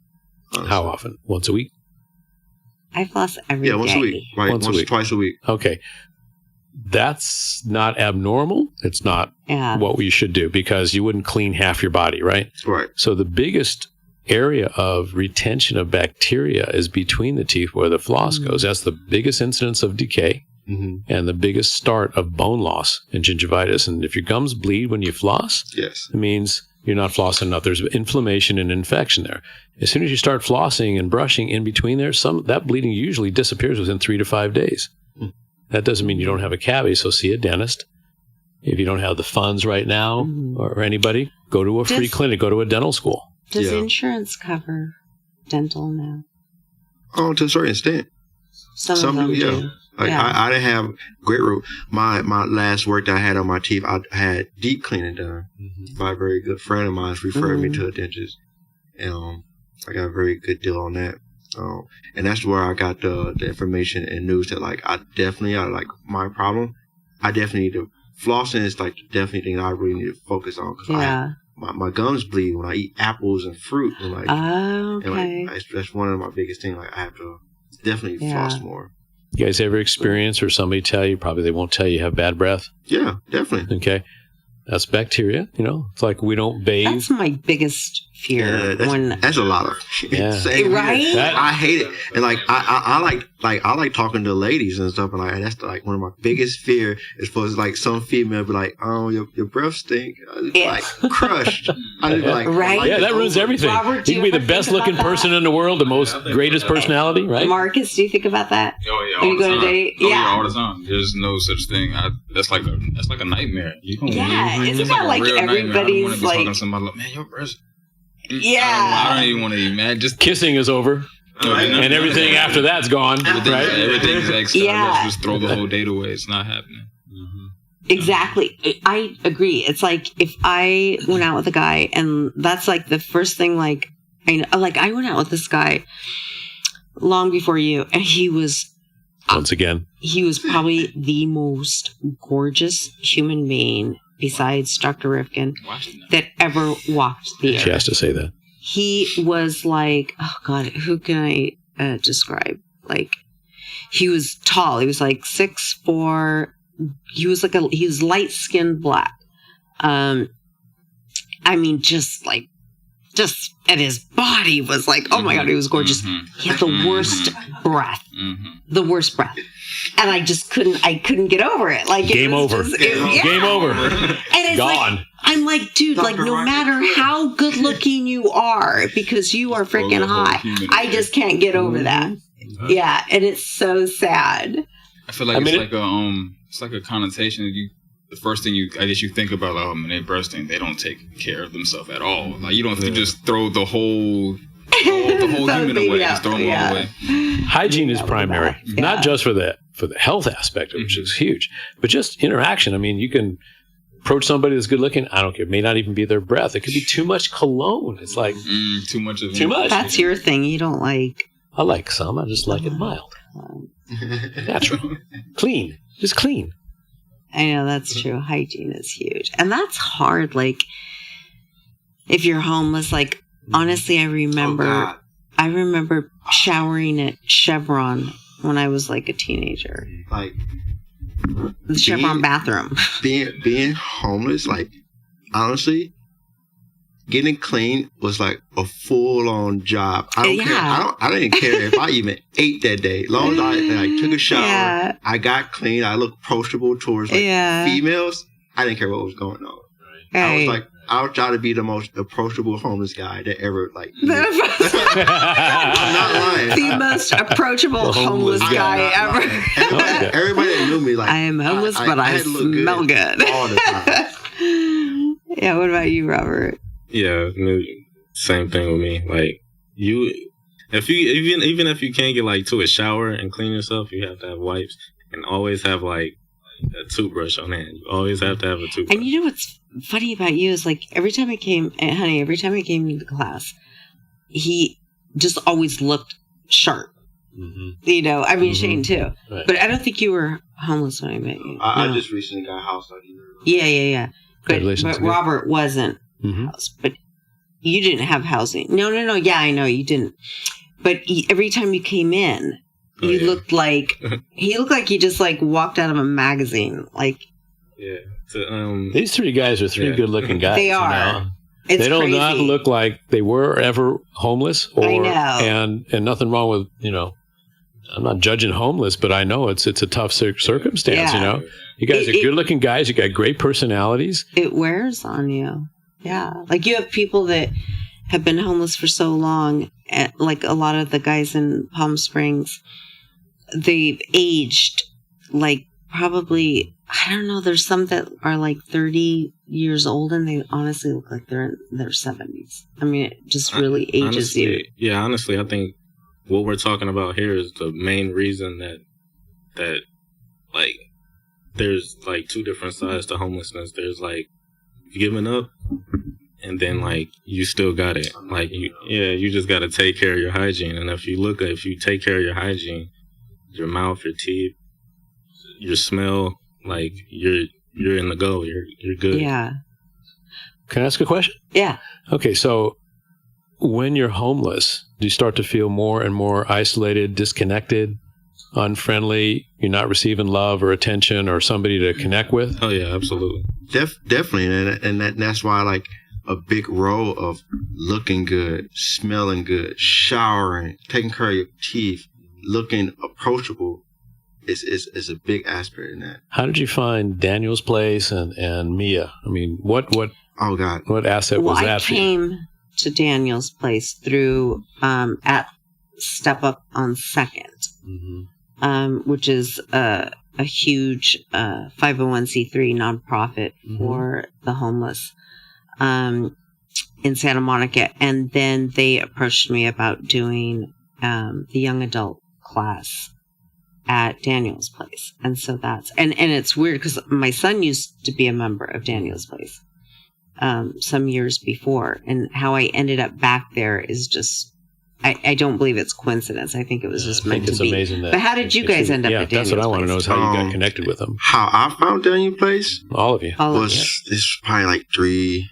Honestly. How often? Once a week? I floss every day. Yeah, once a week. Right, once a week. Twice a week. Okay. That's not abnormal. It's not what we should do because you wouldn't clean half your body, right? Right. So the biggest area of retention of bacteria is between the teeth where the floss goes. That's the biggest incidence of decay and the biggest start of bone loss and gingivitis. And if your gums bleed when you floss, it means you're not flossing enough. There's inflammation and infection there. As soon as you start flossing and brushing in between there, that bleeding usually disappears within 3 to 5 days. That doesn't mean you don't have a cavity, so see a dentist. If you don't have the funds right now or anybody, go to a free clinic, go to a dental school. Does insurance cover dental now? Oh, to a certain extent. Some of them do. Like I didn't have great root. My last work that I had on my teeth, I had deep cleaning done by a very good friend of mine. Referred me to a dentist, and I got a very good deal on that. And that's where I got the information and news that like I like my problem. I definitely need to flossing is like the definitely thing I really need to focus on because my gums bleed when I eat apples and fruit and like and like that's one of my biggest things. Like I have to definitely floss more. You guys ever experience or somebody tell you, probably they won't tell you have bad breath? Yeah, definitely. Okay. That's bacteria, It's like we don't bathe. That's my biggest fear that's a lot of right. I hate it, and like I like talking to ladies and stuff, and like that's like one of my biggest fear is for like some female be like, oh, your breath stink, like crushed. I just be like, right? Yeah, that ruins everything. Robert, you can be the best looking person in the world, the most greatest personality, right? Marcus, do you think about that? Oh yeah, when you go to date? All the time. There's no such thing. That's like a nightmare. Isn't that like everybody's like? Talking to somebody like, man, your breath. Yeah, I don't even want to imagine. Just kissing is over, and everything after that's gone, right? Everything's extra. Let's just throw the whole date away. It's not happening. Exactly. I agree. It's like if I went out with a guy, and that's like the first thing. Like I went out with this guy long before you, and he was probably the most gorgeous human being besides Dr. Rifkin that ever walked the earth. She has to say that. He was like, oh God, who can I describe? Like, he was tall. He was like 6'4". He was light-skinned black. I mean, just and his body was like, oh my God, he was gorgeous. He had the worst breath. The worst breath. And I just couldn't get over it. Like, Game over. Game over. And it's gone. Like, I'm like, dude, like no matter how good looking you are, because you are freaking hot, I just can't get over that. Yeah. And it's so sad. I feel like it's like a connotation. The first thing you think about, like, oh man, they're bursting. They don't take care of themselves at all. Like you just throw the whole human away. Just throw them all away. Hygiene is primary, not just for the health aspect, which is huge, but just interaction. I mean, you can approach somebody that's good looking. I don't care. It may not even be their breath. It could be too much cologne. It's like too much. That's your thing. You don't like. I like some. I just like it mild, natural, clean, just clean. I know that's true. Hygiene is huge. And that's hard. Like, if you're homeless, like, honestly, I remember showering at Chevron when I was like a teenager. Like, the Chevron bathroom. Being homeless, like, honestly, getting clean was like a full-on job. I don't care. I didn't care if I even ate that day. As long as I took a shower, I got clean, I looked approachable towards females. I didn't care what was going on. Right. I was like, I would try to be the most approachable homeless guy that ever like. I'm not lying. The most approachable homeless guy ever. Everybody that knew me, like, I am homeless, but I smell good all the time. Yeah. What about you, Robert? Yeah, same thing with me. Like if you can't get like to a shower and clean yourself, you have to have wipes and always have like a toothbrush on hand. You always have to have a toothbrush. And you know what's funny about you is like every time I came into class, he just always looked sharp. You know, I mean Shane too, right. But I don't think you were homeless when I met you. I just recently got a house like you. Yeah. But Robert wasn't. House, but you didn't have housing. No. Yeah, I know you didn't. But every time you came in, looked like he just like walked out of a magazine. Like, these three guys are three good-looking guys. They are. You know? They don't not look like they were ever homeless. I know. And nothing wrong with, you know. I'm not judging homeless, but I know it's a tough circumstance. You know, you guys are good-looking guys. You got great personalities. It wears on you. Yeah. Like you have people that have been homeless for so long, like a lot of the guys in Palm Springs, they've aged like probably, I don't know, there's some that are like 30 years old and they honestly look like they're in their 70s. I mean, it just really ages you. Yeah, honestly, I think what we're talking about here is the main reason that like there's like two different sides to homelessness. There's like giving up, and then like you still got it. Like you just got to take care of your hygiene. And if you take care of your hygiene, your mouth, your teeth, your smell, like you're in the go. You're good. Yeah. Can I ask a question? Yeah. Okay, so when you're homeless, do you start to feel more and more isolated, disconnected, unfriendly? You're not receiving love or attention or somebody to connect with? Oh yeah, absolutely. Definitely, and that's why like a big role of looking good, smelling good, showering, taking care of your teeth, looking approachable is a big aspect in that. How did you find Daniel's Place and Mia? I mean, what Oh God, what asset was that I for you? came to Daniel's Place through at Step Up on 2nd, which is a huge 501c3 nonprofit for the homeless in Santa Monica. And then they approached me about doing the young adult class at Daniel's Place. And so and it's weird because my son used to be a member of Daniel's Place some years before. And how I ended up back there is just, I don't believe it's coincidence. I think it was just meant to be. Amazing that, but how did you guys end up at Daniel's Place? That's what I want to know is how you got connected with them. How I found Daniel's Place? All of you. This was probably like three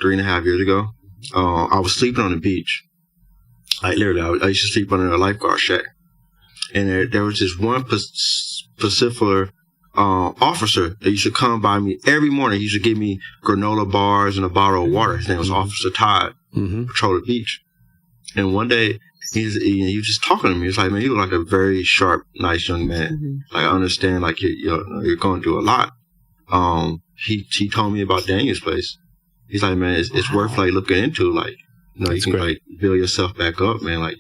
and a half years ago. I was sleeping on the beach. Like literally, I used to sleep under a lifeguard shack. And there was this one particular officer that used to come by me every morning. He used to give me granola bars and a bottle of water. His name was Officer Todd, patrol the beach. And one day, he was just talking to me. He was like, man, you look like a very sharp, nice young man. Like, I understand, like, you're going through a lot. He told me about Daniel's Place. He's like, man, it's worth, like, looking into. Like, you can, like, build yourself back up, man. Like,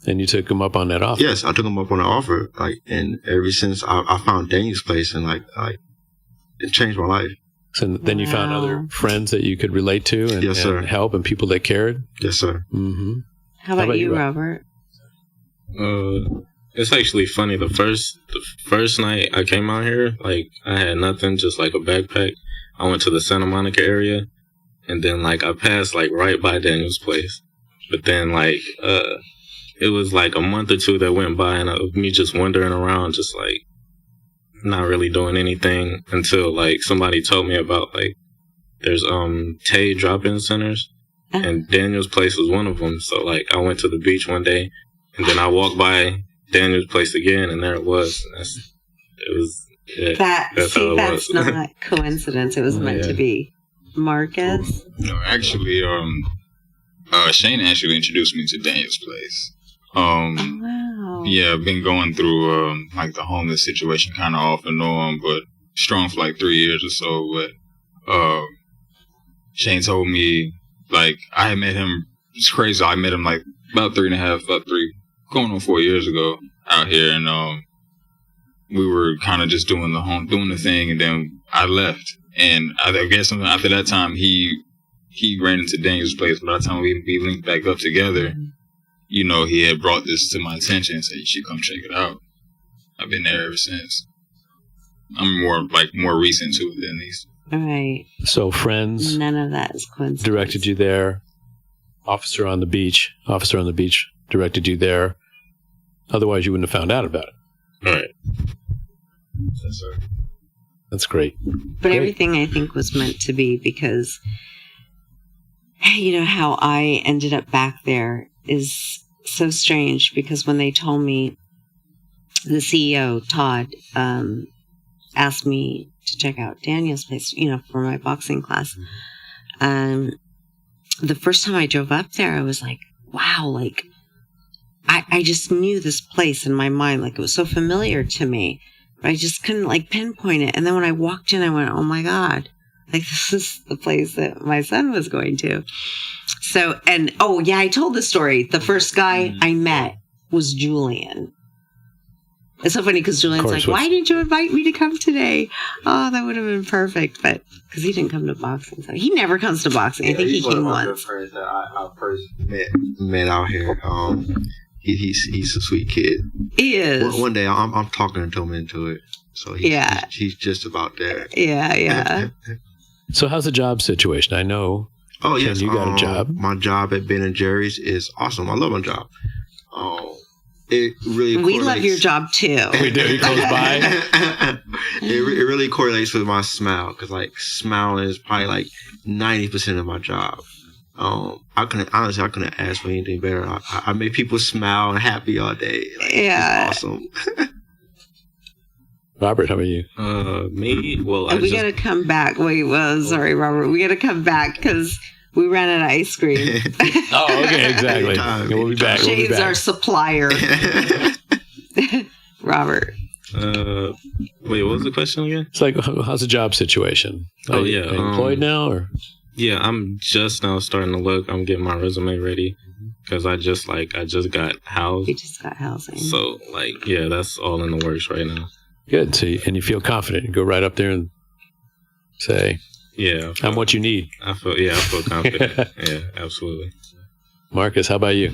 And you took him up on that offer? Yes, I took him up on the offer. Like, and ever since I found Daniel's Place, and, like, it changed my life. So then you found other friends that you could relate to and, yes, sir. and help, and people that cared? Yes, sir. How about you, Robert? It's actually funny. The first night I came out here, like, I had nothing, just like a backpack. I went to the Santa Monica area, and then, like, I passed, like, right by Daniel's Place. But then, like, it was like a month or two that went by, and of me just wandering around, just like not really doing anything until like somebody told me about like there's Tay drop-in centers, and Daniel's Place was one of them. So like I went to the beach one day, and then I walked by Daniel's Place again, and there it was. That's not coincidence. It was meant to be. Marcus? No, actually, Shane actually introduced me to Daniel's Place. Wow. Yeah, I've been going through like the homeless situation kind of off and on, but strong for like 3 years or so. But Shane told me, like, I had met him. It's crazy. I met him like about 3 going on 4 years ago out here, and we were kind of just doing the thing, and then I left. And I guess after that time, he ran into Daniel's Place. By the time we linked back up together, you know, he had brought this to my attention and said, you should come check it out. I've been there ever since. I'm more recent to it than these. All right. So friends. None of that is coincidence. Directed you there. Officer on the beach directed you there. Otherwise, you wouldn't have found out about it. All right. Yes, sir. That's great. But everything I think was meant to be, because you know how I ended up back there is so strange, because when they told me, the CEO, Todd, asked me to check out Daniel's Place, you know, for my boxing class. The first time I drove up there, I was like, wow, like, I just knew this place in my mind, like it was so familiar to me, but I just couldn't like pinpoint it. And then when I walked in, I went, oh my God, like this is the place that my son was going to. So, and oh yeah, I told the story. The first guy I met was Julian. It's so funny because Julian's like, why didn't you invite me to come today? Oh, that would have been perfect. But because he didn't come to boxing. So he never comes to boxing. I think he came once. He's one of my good friends that I first met out here. He's a sweet kid. He is. One day I'm talking to him into it. So he's just about there. Yeah. So how's the job situation? I know. Oh, yes. You got a job. My job at Ben & Jerry's is awesome. I love my job. It really we love your job too. We do. He goes by. It really correlates with my smile, because like smiling is probably like 90% of my job. I couldn't ask for anything better. I make people smile and happy all day. Like, yeah, it's awesome. Robert, how about you? Me? Well, we got to come back. Wait, well, sorry, Robert. We got to come back because we ran out of ice cream. Oh, okay, exactly. We'll be back. Shane's our supplier. Robert. Wait, what was the question again? It's like, how's the job situation? Are you employed now, or? Yeah, I'm just now starting to look. I'm getting my resume ready because I just got housed. You just got housing. So, yeah, that's all in the works right now. Good. So, and you feel confident. You go right up there and say, "Yeah, I'm what you need." I feel confident. Yeah, absolutely. Marcus, how about you?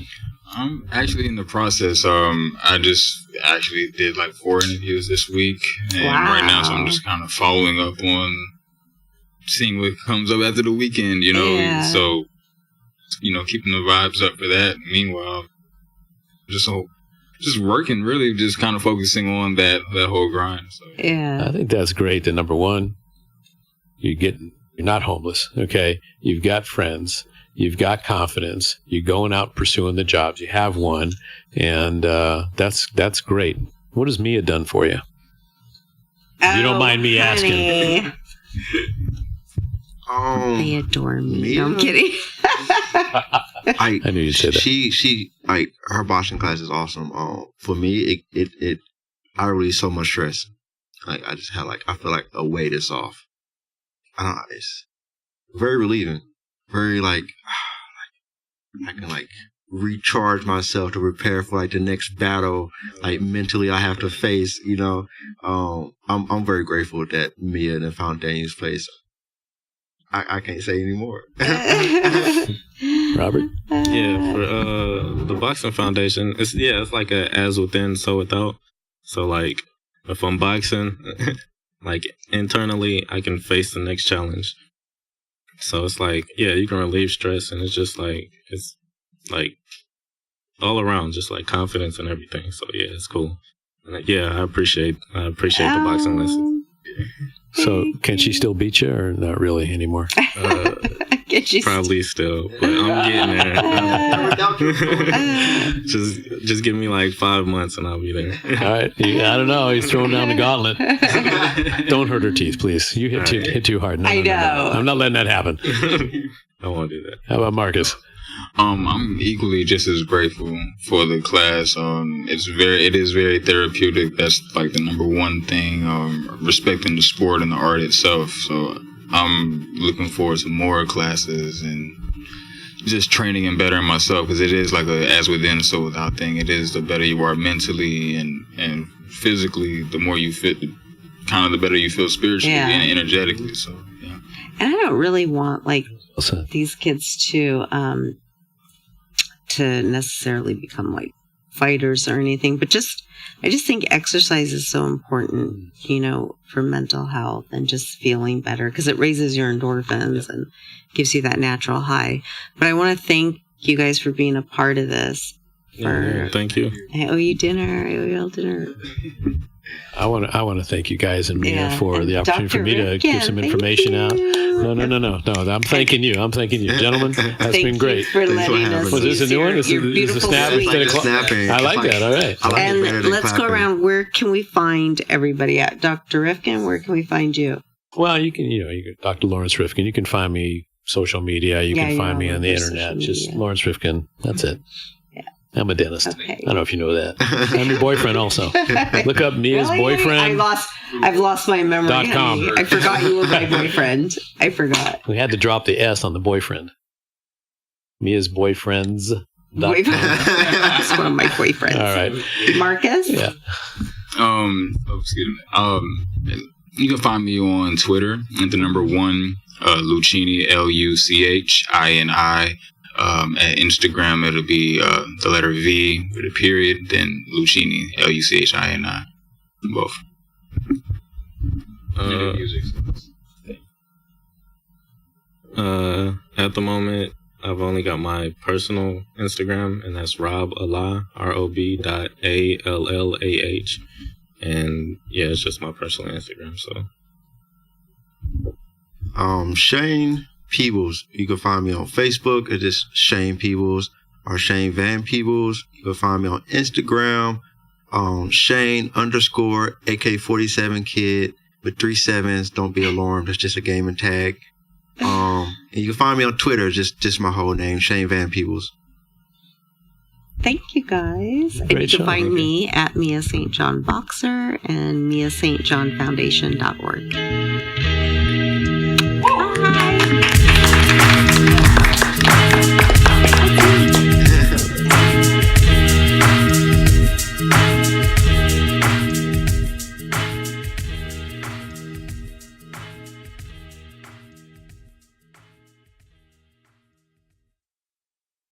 I'm actually in the process. I just actually did 4 interviews this week, and right now, so I'm just kind of following up on seeing what comes up after the weekend. Yeah. So keeping the vibes up for that. Meanwhile, just working, really, just kind of focusing on that whole grind. So. Yeah, I think that's great. That number one, you're not homeless. Okay, you've got friends. You've got confidence. You're going out pursuing the jobs. You have one, and that's great. What has Mia done for you? If you don't mind me asking. They adore me. Mia? No, I'm kidding. I knew you'd say that. She her boxing class is awesome. For me, it I release so much stress. I just had I feel like a weight is off. It's very relieving. Very I can recharge myself to prepare for the next battle mentally I have to face. I'm very grateful that Mia and found Daniel's place. I can't say anymore. Robert? Yeah, for the Boxing Foundation, it's like a as within, so without. So if I'm boxing, internally, I can face the next challenge. So it's you can relieve stress, and it's just it's all around, just confidence and everything. So yeah, it's cool. And I appreciate the boxing lesson. So can she still beat you, or not really anymore? Probably still, but I'm getting there. Just give me 5 months and I'll be there. All right. I don't know. He's throwing down the gauntlet. Don't hurt her teeth, please. You hit too hard. No, I know. No. I'm not letting that happen. I won't do that. How about Marcus? I'm equally just as grateful for the class. It is very therapeutic. That's the number one thing. Respecting the sport and the art itself. So I'm looking forward to more classes and just training and bettering myself, because it is a as within, so without thing. It is the better you are mentally and physically, the more you fit, kind of the better you feel spiritually and energetically. So yeah. And I don't really want these kids to necessarily become fighters or anything, but I just think exercise is so important, for mental health and just feeling better, because it raises your endorphins and gives you that natural high. But I want to thank you guys for being a part of this. Thank you. I owe you dinner. I owe you all dinner. I want to thank you guys and Mia for the opportunity Dr. for me Rifkin, to give some information out. No. I'm thanking you. Gentlemen. That's been great. For letting us. Was this a new one? Is a snap instead of snapping? I like that. All right. And let's go around. Where can we find everybody at? Dr. Rifkin, where can we find you? Well, you can Dr. Laurence Rifkin. You can find me social media. You can find me on the internet. Just Laurence Rifkin. That's it. I'm a dentist. Okay. I don't know if you know that. I'm your boyfriend also. Look up Mia's boyfriend. I've lost my memory. .com. I forgot you were my boyfriend. I forgot. We had to drop the S on the boyfriend. Mia's boyfriends. Boyfriend. That's one of my boyfriends. All right. Marcus? Yeah. Excuse me. You can find me on Twitter at the number 1, Lucchini, LUCHINI. At Instagram, it'll be the letter V with a period, then Lucchini, LUCHINI. Both. At the moment, I've only got my personal Instagram, and that's Rob Allah, ROB.ALLAH. And yeah, it's just my personal Instagram. So, Shane Peebles. You can find me on Facebook. It's just Shane Peebles or Shane Van Peebles. You can find me on Instagram. Shane _ AK47 kid with 3 7s. Don't be alarmed. It's just a gaming tag. And you can find me on Twitter. Just my whole name, Shane Van Peebles. Thank you, guys. And you can find me at Mia St. John Boxer and MiaSt.JohnFoundation.org.